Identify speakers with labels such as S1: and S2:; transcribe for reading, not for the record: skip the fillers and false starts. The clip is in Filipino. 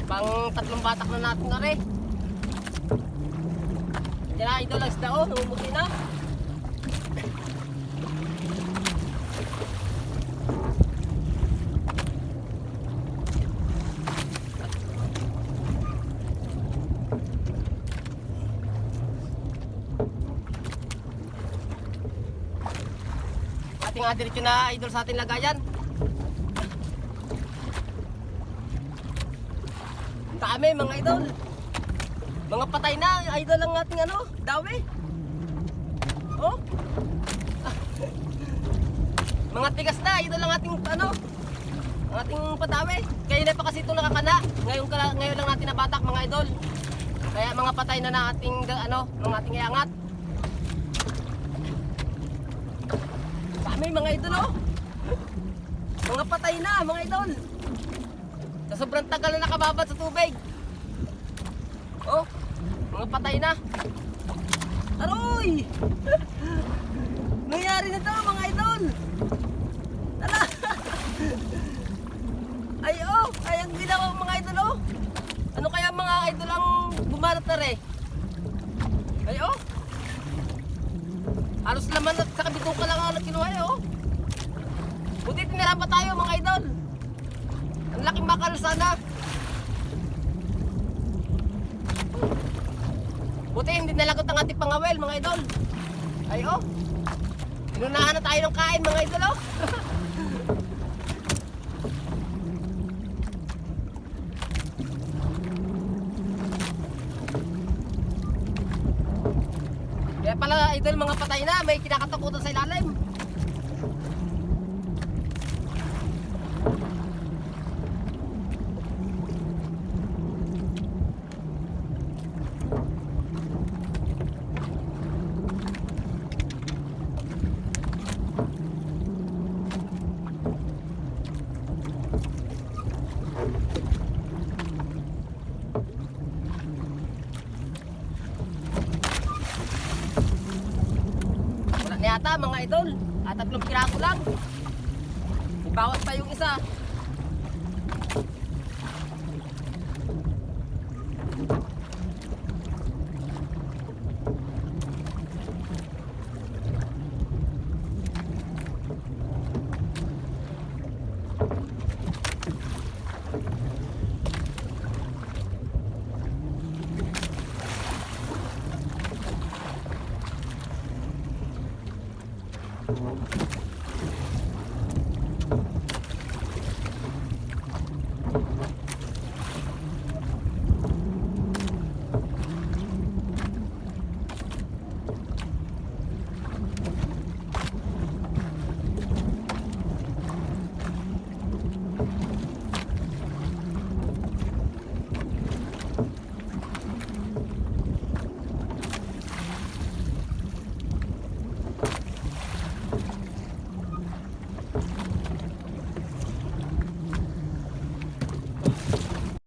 S1: Pang 3 batak na natin na rin. Yan na idol, isda o, namumuti na. Ating diretso na idol sa ating lagayan. Dami mga idol. Mga patay na idol ang ating ano, dawi. Oh. Mga tigas na idol ang ating ano, ang ating padawi. Kaya na pa kasi ito nakakana. Ngayon lang natin nabatak mga idol. Kaya mga patay na ating ano, ng ating iangat. Dami mga idol oh. Mga patay na mga idol. Sa sobrang tagal na nakababad sa tubig. Oh, mga patay na. Aroy! Nangyari na ito mga idol. Tala. Ay oh, ay ang ginawa mga idol oh. Ano kaya mga idol ang bumalat na rin? Ay oh. Halos laman at sa kabituka lang ang kinuha eh oh. Buti tinira pa tayo mga idol. Ang laking bakal sana. Buti hindi nalagot ang ating pangawel mga idol. Ay oh. Inunahan na tayo ng kain mga idol oh. Kaya pala idol mga patay na, may kinakatakutan sa ilalim. Yata mga idol, at 3 piraso lang. Ibawas pa yung isa.